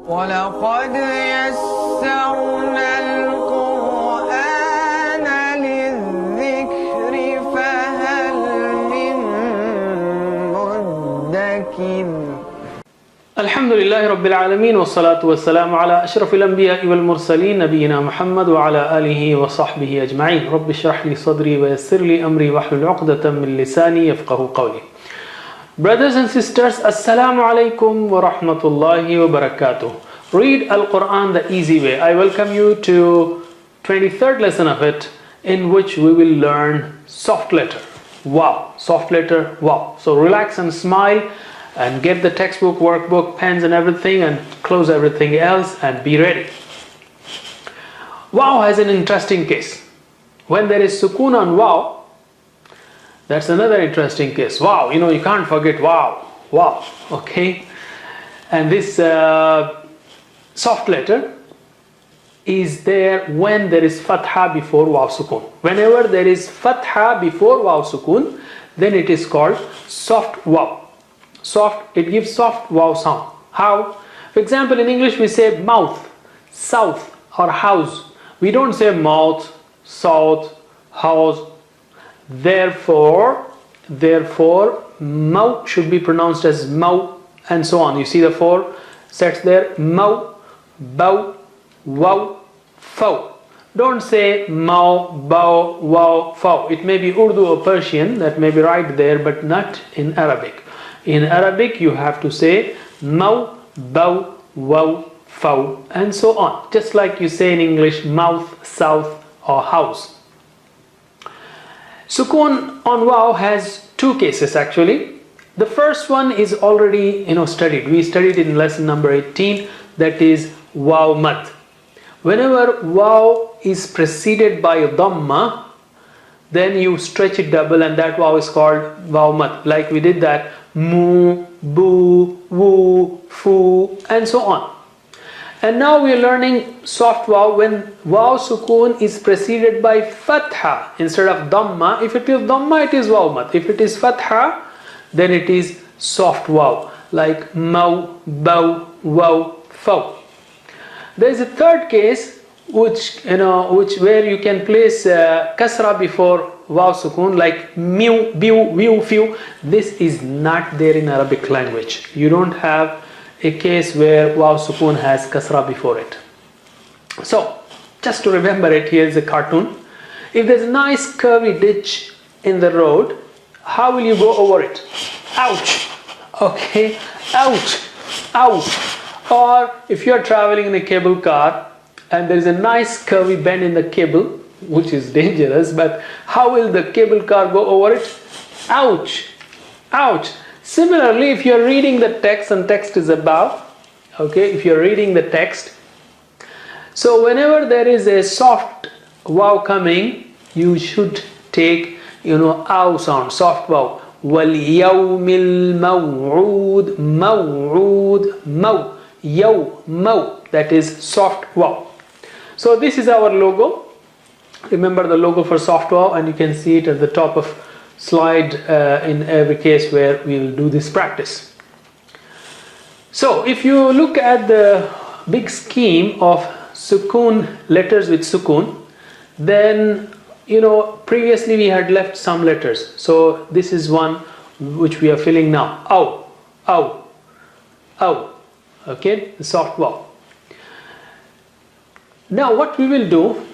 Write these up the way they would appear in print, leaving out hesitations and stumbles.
وَلَقَدْ يَسَّرْنَا الْقُرْآنَ لِلذِّكْرِ فَهَلْ مِن مُّدَّكِرٍ. الحمد لله رب العالمين والصلاة والسلام على أشرف الأنبياء والمرسلين نبينا محمد وعلى آله وصحبه أجمعين. رب اشرح لي صدري ويسر لي أمري واحلل عقدة من لساني يفقهوا قولي. Brothers and sisters, Assalamu alaikum wa rahmatullahi wa barakatuh. Read Al-Quran the easy way. I welcome you to 23rd lesson of it, in which we will learn soft letter. Wow, soft letter, wow. So relax and smile and get the textbook, workbook, pens and everything, and close everything else and be ready. Wow has an interesting case. When there is sukoon on wow, that's another interesting case. Wow, you can't forget wow, wow, okay? And this soft letter is there when there is fatha before wow sukoon. Whenever there is fatha before wow sukoon, then it is called soft wow. Soft, it gives soft wow sound. How? For example, in English we say mouth, south or house. We don't say mouth, south, house. Therefore, mouth should be pronounced as mau and so on. You see the four sets there: mau, bow, wow, fow. Don't say mau, bow, wow, fow. It may be Urdu or Persian, that may be right there, but not in Arabic. In Arabic, you have to say mau, bow, wow, fow, and so on. Just like you say in English mouth, south, or house. Sukoon on wow has two cases actually. The first one is already studied. We studied in lesson number 18, that is wow mad. Whenever wow is preceded by a dhamma, then you stretch it double and that wow is called wow mad. Like we did that mu, bu, wu, fu, and so on. And now we are learning soft wow when wow sukoon is preceded by fatha instead of dhamma. If it is dhamma, it is wow mad. If it is fatha, then it is soft wow, like mau, bow, wow, fow. There is a third case where you can place kasra before wow sukoon, like mew, bew, wew, few. This is not there in Arabic language. You don't have a case where wow sukoon has kasra before it. So, just to remember it, here is a cartoon. If there's a nice curvy ditch in the road, how will you go over it? Ouch! Okay, ouch, ouch. Or if you're traveling in a cable car and there is a nice curvy bend in the cable, which is dangerous, but how will the cable car go over it? Ouch, ouch. Similarly, if you're reading the text and text is above, okay, if you're reading the text, so whenever there is a soft wow coming, you should take, ow sound, soft wow. وَالْيَوْمِ الْمَوْعُودِ مَوْعُودِ مَوْ Yow, mow, that is soft wow. So this is our logo. Remember the logo for soft wow, and you can see it at the top of slide in every case where we will do this practice. So if you look at the big scheme of sukoon, letters with sukoon, then previously we had left some letters. So this is one which we are filling now. Ow, ow, ow. Okay, the soft wow. Now what we will do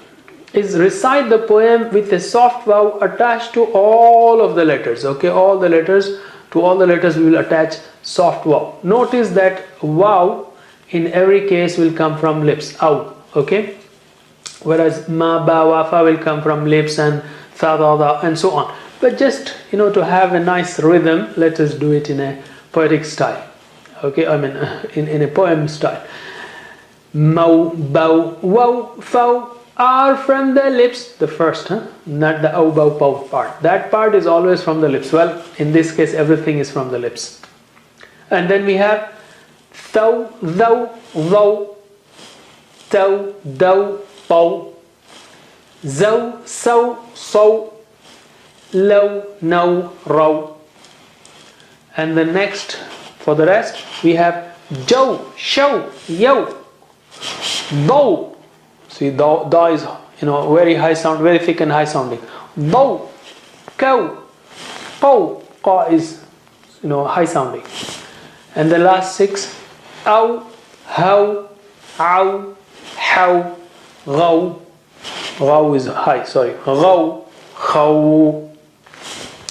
is recite the poem with a soft wow attached to all of the letters. Okay, to all the letters we will attach soft wow. Notice that wow in every case will come from lips, ow, okay? Whereas ma, ba, wa, fa will come from lips, and tha, da, da, and so on. But just to have a nice rhythm, let us do it in a poetic style. Okay, I mean in a poem style. Mau, bow, wow, fow are from the lips. The first, not the ow, bow, pow part. That part is always from the lips. Well, in this case, everything is from the lips. And then we have thou, thou, thou, tow, dow, pow, zow, sow, sow, low, no, row. And the next, for the rest, we have Joe, show, yo. Do. See, do is very high sound, very thick and high sounding. Do, cow, qaw. Qaw is high sounding. And the last 6, aw, how, aw, how, ghaw. Ghaw is high, sorry. Ghaw, khaw.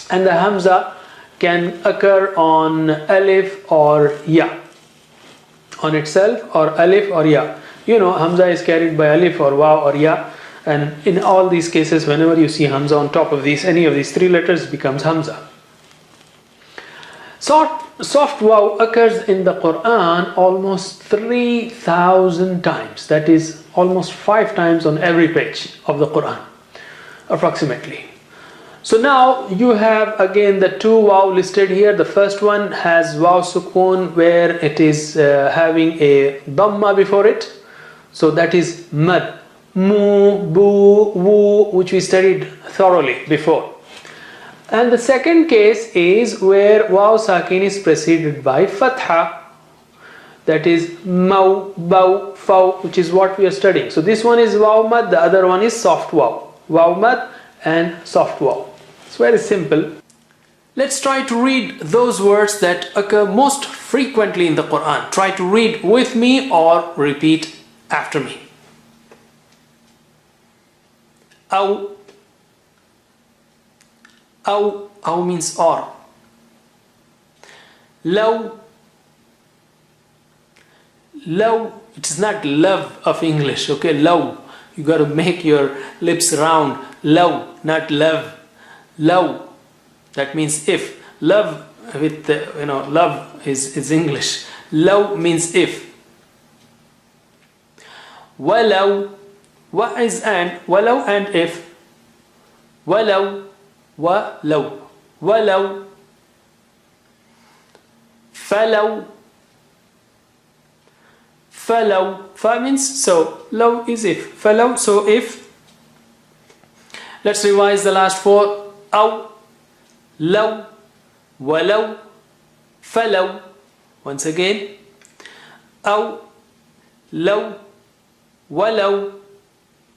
And the hamza can occur on alif or ya, on itself, or alif or ya. Hamza is carried by alif or waw or ya, and in all these cases, whenever you see hamza on top of any of these 3 letters, it becomes hamza. Soft waw occurs in the Quran almost 3,000 times. That is almost 5 times on every page of the Quran, approximately. So now you have again the 2 waw listed here. The first one has waw sukoon, where it is having a dhamma before it. So that is mad, mu, bu, wu, which we studied thoroughly before. And the second case is where waw sakin is preceded by fatha. That is mau, bau, fau, which is what we are studying. So this one is waw mad, the other one is soft waw. Waw mad and soft waw. It's very simple. Let's try to read those words that occur most frequently in the Quran. Try to read with me or repeat after me. Aw. Aw. Aw means or. Law. Law. It is not love of English, okay? Law. You got to make your lips round. Law, not love. Law. That means if. Love with love is English. Law means if. Walau. Wa is and. Walau and if. Walau. Walau. Walau. Falau. Falau. Fa means so. Law is if. Falau, so if. Let's revise the last 4. Aw. Law. Walau. Falau. Once again. Aw. Law. Walau.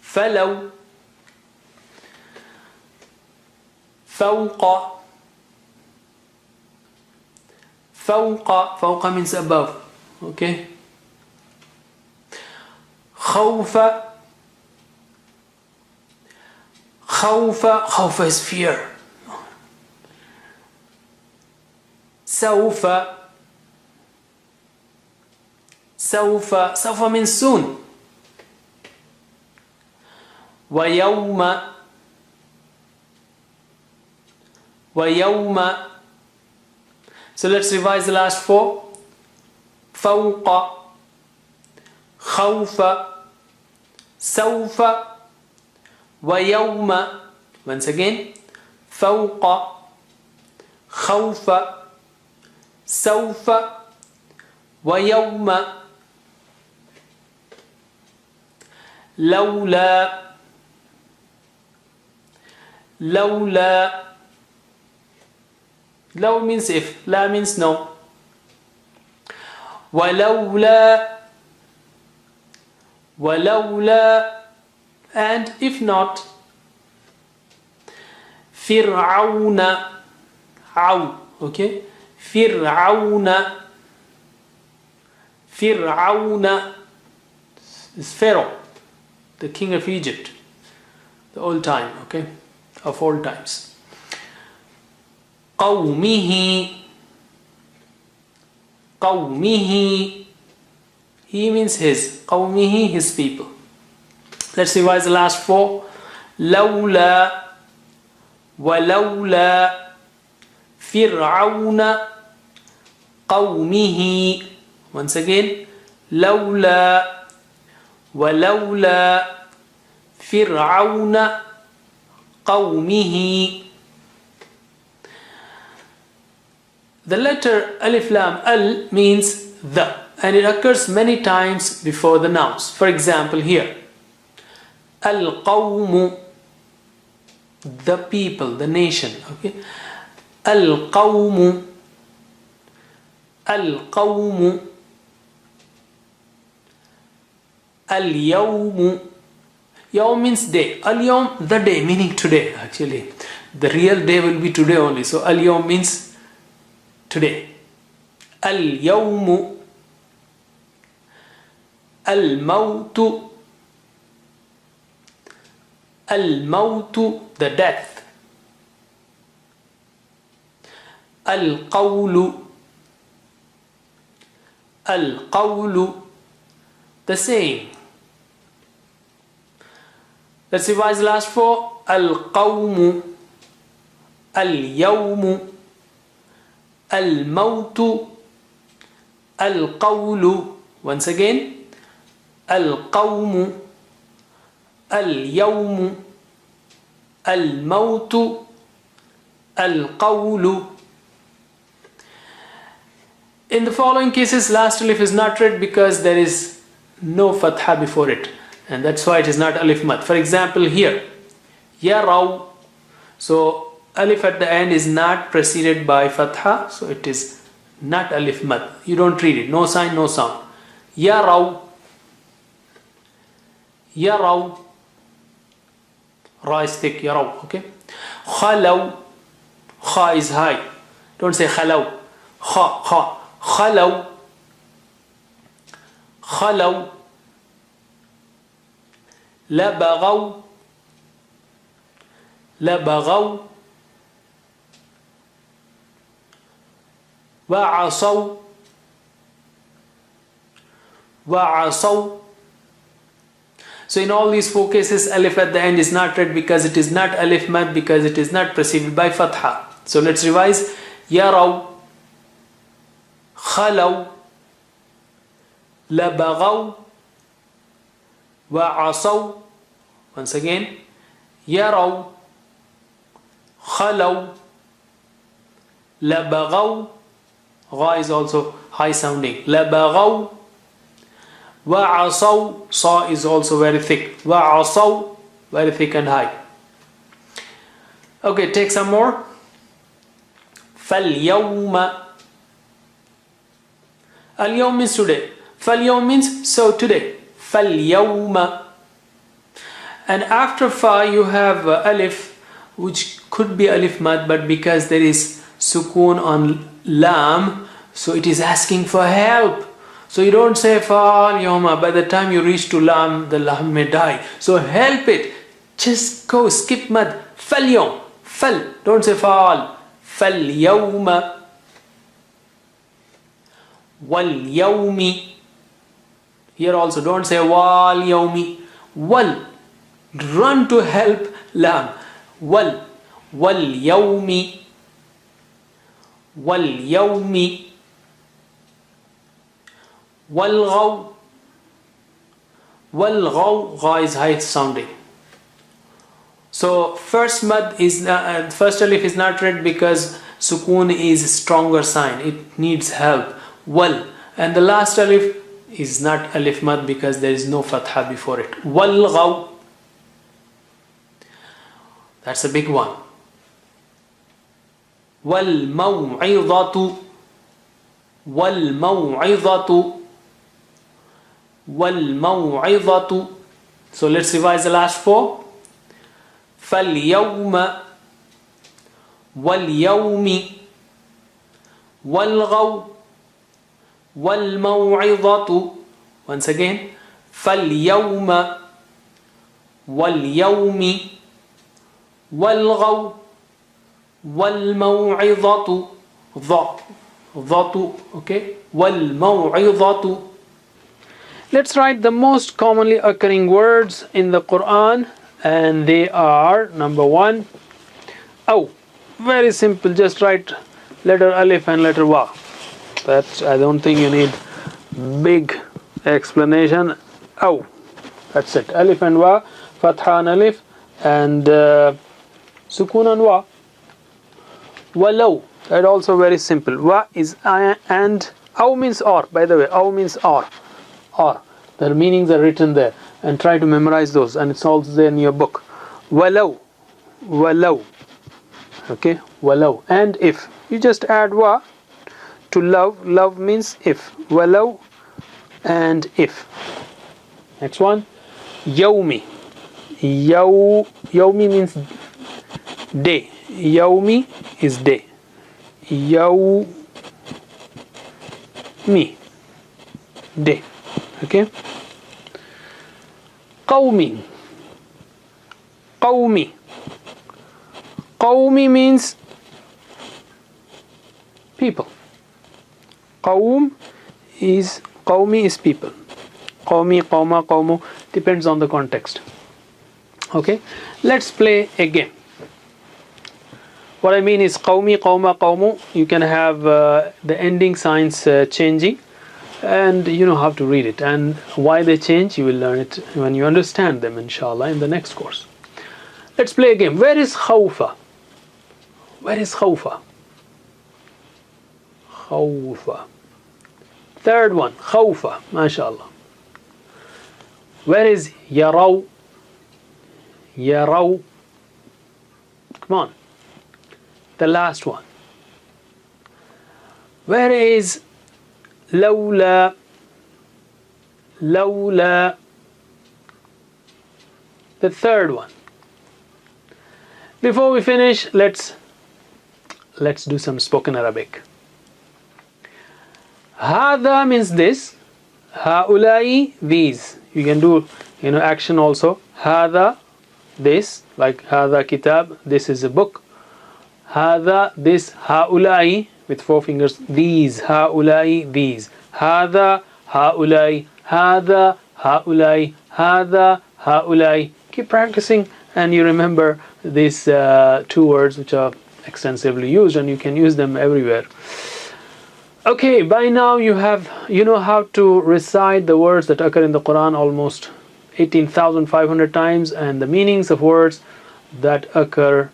Falau. Fawqa. Fawqa. Fawqa means above. Okay. Khawfa. Khawfa. Khawfa is fear. Sawfa. Sawfa. Sawfa means soon. ويوم. ويوم. So let's revise the last 4. فوق. خوف. سوف. ويوم. Once again. فوق. خوف. سوف. ويوم. لولا. لولا. Law means if. La means no. ولولا. ولولا. And if not. فرعون. عو. Okay. فرعون. فرعون is Pharaoh, the king of Egypt, the old time, okay, of old times. قومه. قومه. He means his. قومه, his people. Let's revise the last 4. لولا. ولولا. فرعون. قومه. Once again. لولا. ولولا. فرعون. قومه. The letter alif lam al means the, and it occurs many times before the nouns. For example, here, al qawmu, the people, the nation. Okay, al qawmu, al qawmu, Al-yawmu. Yawm means day. Al-yawm, the day, meaning today actually. The real day will be today only. So al-yawm means today. Al-yawmu. Al-mawtu. Al-mawtu, the death. Al-qawlu. Al-qawlu, the saying. Let's revise the last four. Al-qawmu, al-yawmu, al-mawtu, al-qawlu. Once again. Al-qawmu, al-yawmu, al-mawtu, al-qawlu. In the following cases, last alif is not read because there is no fatha before it, and that's why it is not alif mad. For example, here, yaraw. So alif at the end is not preceded by fatha, so it is not alif mad. You don't read it. No sign, no sound. Yaraw. Yaraw. Ra is thick. Yaraw. Okay. Khalaw. Kha is high. Don't say khalaw. Kha. Kha. خلوا خلوا لبغوا لبغوا وعصوا وعصوا. So in all these four cases, alif at the end is not read because it is not alif mad, because it is not preceded by fatha. So let's revise. يروا خلوا لبغوا وعصوا. Once again. يروا خلوا لبغوا. Gha is also high sounding. لبغوا وعصوا. Sa is also very thick. وعصوا, very thick and high. Okay, take some more. فاليوم. Al-yawm means today. Fal-yawm means so today. Fal-yawma. And after fa you have alif, which could be alif mad, but because there is sukoon on lam, so it is asking for help. So you don't say fal-yawma. By the time you reach to lam, the lam may die. So help it. Just go, skip mad. Fal-yawm. Fal. Don't say fal. Fal-yawma. Wal yawmi. Here also don't say wal yawmi. Wal. Run to help lam. Wal. Wal yawmi. Wal yawmi. Wal ghaw. Wal ghaw. Gha is high sounding. So first mad is first alif is not read because sukoon is stronger sign. It needs help. Wal, and the last alif is not alif mad because there is no fatha before it. Wal ghaw. That's a big one. Wal maw'idatu. Wal maw'idatu. Wal maw'idatu. So let's revise the last four. Fal yawma. Wal yawmi. Wal ghaw. وَالْمَوْعِظَةُ. Once again. فَالْيَوْمَ وَالْيَوْمِ وَالْغَوْ وَالْمَوْعِظَةُ. ضَةُ. Okay. وَالْمَوْعِظَةُ. Let's write the most commonly occurring words in the Quran, and they are number one, aw. Very simple. Just write letter alif and letter wa. That I don't think you need big explanation. Aw. That's it. Alif and wa, fatha and alif, and sukoon and wa. Walau. That also very simple. Wa is and. Aw means or. By the way, aw means or. Or. Their meanings are written there, and try to memorize those, and it's also there in your book. Walau. Walau. Okay. Walau. And if. You just add wa to love. Love means if. Walau and if. Next one, yawmi. Yawmi means day. Yawmi is day. Yawmi, day. Okay. Qawmi. Qawmi. Qawmi means people. Qawmi is people. Qawmi, qawma, qawmu depends on the context. Okay, let's play a game. What I mean is qawmi, qawma, qawmu, you can have the ending signs changing, and you know how to read it, and why they change you will learn it when you understand them, inshallah, in the next course. Let's play a game. Where is khawfa? Where is khawfa? Khawfa. Third one, khawfa, mashallah. Where is yaraw? Yaraw. Come on. The last one. Where is lawla? Lawla. The third one. Before we finish, let's do some spoken Arabic. Hada means this. Haulai, these. You can do action also. Hada, this, like hada kitab, this is a book. Hada, this. Haulai, with 4 fingers, these. Haulai, these. Hada, haulai. Hada, haulai. Hada, haulai. Keep practicing and you remember these 2 words which are extensively used, and you can use them everywhere. Okay, by now you know how to recite the words that occur in the Quran almost 18,500 times, and the meanings of words that occur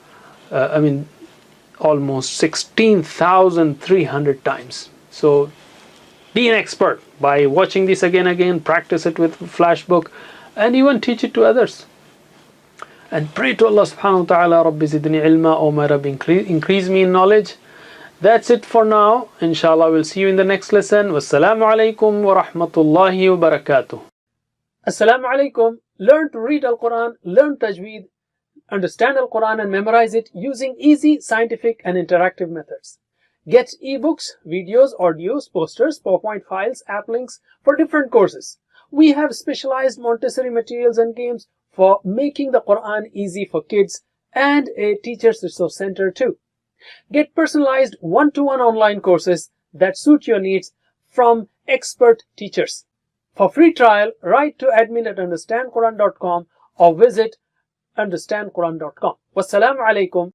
almost 16,300 times. So be an expert by watching this again, practice it with Flashbook, and even teach it to others. And pray to Allah subhanahu wa ta'ala, Rabbi zidni ilma, O my Rabbi, increase me in knowledge. That's it for now. Inshallah, we'll see you in the next lesson. Wassalamu alaikum wa rahmatullahi wa barakatuh. Assalamu alaikum. Learn to read Al-Quran, learn Tajweed, understand Al-Quran and memorize it using easy, scientific and interactive methods. Get ebooks, videos, audios, posters, PowerPoint files, app links for different courses. We have specialized Montessori materials and games for making the Quran easy for kids, and a Teachers Resource Center too. Get personalized one-to-one online courses that suit your needs from expert teachers. For free trial, write to admin@understandquran.com or visit understandquran.com. Wassalamu alaikum